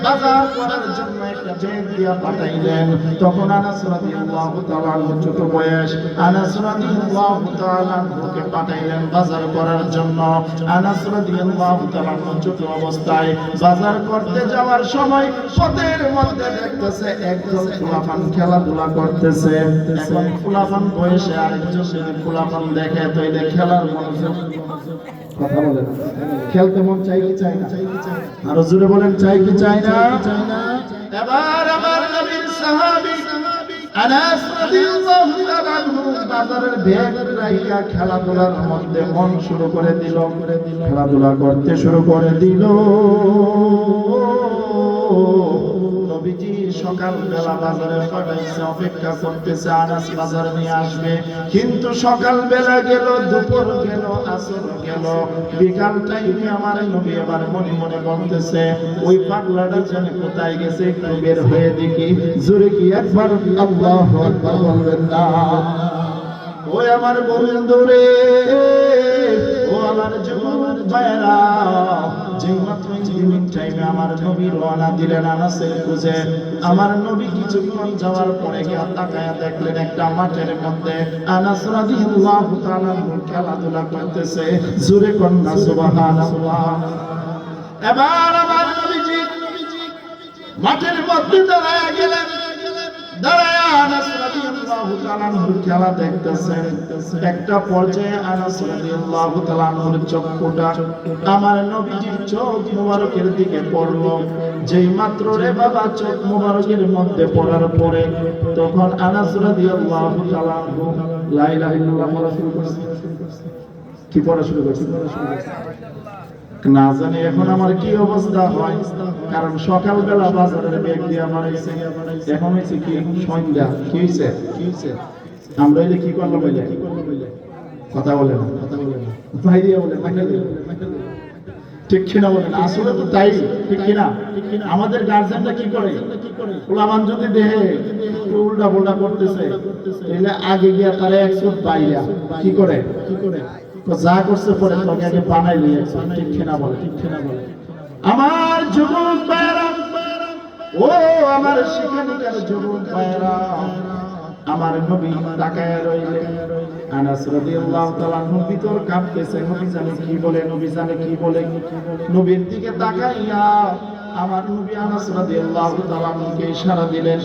বাজার করার জন্য একটা ব্যাগ দিয়া পাঠাইলেন। তখন আনাস রাদিয়াল্লাহু তাআলা ছোট বয়স, আনাস রাদিয়াল্লাহু তাআলা ওকে পাঠাইলেন বাজার করার জন্য। আনাস রাদিয়াল্লাহু তাআলা ছোট অবস্থায় বাজার করতে যাওয়ার সময় পথের মধ্যে দেখতেছে একজন ফুলাফান খেলাধুলা করতেছে। এখন ফুলাফান বয়সে আরেকজন যদি ফুলাফান দেখে তো এটা খেলার মনোযোগ, কথা বলেন, খেলতে মন চাই কি চাই না? আরো জোরে বলেন, চাই কি চাই না? এবার আমার নবীর সাহাবী আনাস রাদিয়াল্লাহু তাআলা আনহু বাজারের ব্যাগ রাইখা খেলাধুলার মধ্যে মন শুরু করে দিল, খেলাধুলা করতে শুরু করে দিল। নবীজি সকালবেলা বাজারে পাঠাইছে, অপেক্ষা করতেছে আনাস বাজার নিয়ে আসবে। কিন্তু সকালবেলা গেল, দুপুর গেল, আসর গেল, বিকাল টাইমে আমার নবী এবার মনে মনে বলতেছে ওই পাগলাটা যেন কোথায় গেছে, একটু বের হয়ে দেখি। জোরে কি একবার আল্লাহু আকবার বলবেন না? ওই আমার বন্ধু রে, ও আমার যুবক ভাইরা, যেই মাত্র ইভিনিং টাইমে আমার নবী রওনা দিলেন আনাসের খুঁজে। আমার নবী কিছুক্ষণ যাওয়ার পরে গিয়ে তাকায়া দেখলেন একটা মাঠের মধ্যে আনাস রাদিয়াল্লাহু তাআলা খেলাধুলা করতেছে। জোরে কন্যা সুবহানাল্লাহ। এবার আমার নবীজি মাঠের মধ্যে দাঁড়ায়া গেলেন, দাঁড়ায়া আনাস রাদিয়াল্লাহু তাআলা খেলা দেখতেছেন। একটা পর্যায়ে আনাস রাদিয়াল্লাহু তাআলা চক্ষুটা আমার নবীজির চোখ মোবারকের দিকে পড়ল। যেই মাত্র রে বাবা চোখ মোবারকের মধ্যে পড়ার পরে তখন আনাস রাদিয়াল্লাহু তাআলা লা ইলাহা ইল্লাল্লাহ পড়া শুরু করছে। কি পড়া শুরু করছে? না জানি এখন আমার কি অবস্থা হয়, কারণ সকালবেলা বাজারের ব্যাগ দিয়ে বানাইছে, এখন হয়েছে কি সন্ধ্যা। কি হয়েছে? আমরা এলে কি করলাম? কথা বলে না, বাইরে বলে ঠিক কিনা বলেন? আসলে তো তাই, ঠিক কিনা? আমাদের গার্জেনরা কি করে, পোলাবান যদি দেহে উল্টা পোল্টা করতেছে তাহলে আগে গিয়া তারা 100 বাইরা কি করে তো যা করছে পরে তোকে আগে বানাই নিয়ে, ঠিক কিনা বলে? আমার যুবক ভাইরা, ও আমার শিক্ষানিকার যুবক ভাইরা, আমার নবী তাকায়া রইলেন। আনাস রাদিয়াল্লাহু তাআলা ভিতর কাঁপতেছে, নবী জানে কি বলে, নবী জানে কি বলে। নবীর দিকে তাকাইয়া আমার নবী আনাস রাদিয়াল্লাহু তাআলা কে ইশারা দিলেন,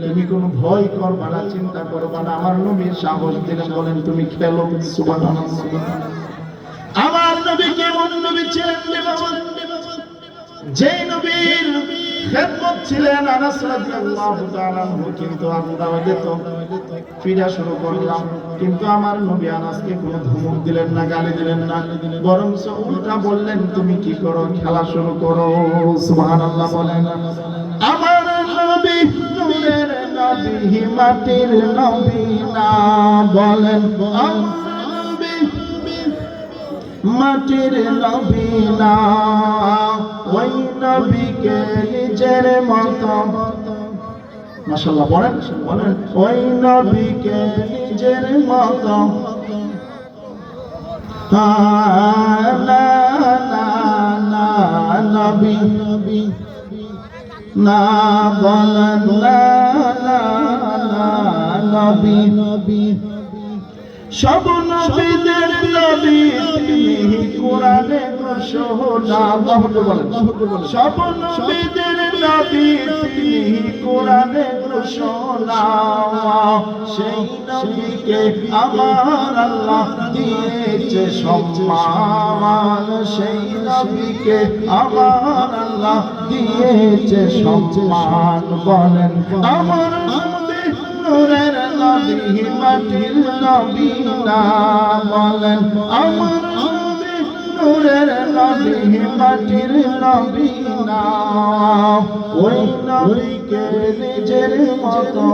তুমি কোনো ভয় করবা না, চিন্তা করবা না। আমার নবীর সাহস দিলেন, বলেন তুমি খেলো। সুবহানাল্লাহ। আমার নবী কেমন নবী ছিলেন যে নবীর খেদমত ছিলেন আনাস রাদিয়াল্লাহু তাআলা, কিন্তু আমরা তো ফিরা শুরু করলাম। কিন্তু আমার নবী আনাসকে কোনো ধমক দিলেন না, গালি দিলেন না, বরং উল্টা বললেন তুমি কি করো, খেলা শুরু করো। সুবহানাল্লাহ বলেন। আমার নবী নূরের নবী, মাটির নবী না, বলেন মাটির নবী না, ওই নবীকে নিজের মতো, মাশাআল্লাহ বলেন, ওই নবীকে নিজের মতো, না না না নবী না, বলেন না না না নবী। সব নবীদের নবী তিনি, কোরআনে ঘোষণা। বলেন, সব নবীদের নবী তিনি, কোরআনে ঘোষণা। সেই নবীকে আমার আল্লাহ দিয়েছে সম্মান, সেই নবীকে আমার আল্লাহ দিয়েছে সম্মান। বলেন আমার নূরের নবী, মাটির নবী না, বলেন আমার নূরের নবী, মাটির নবী না, ওই নবীকে নিজের মতো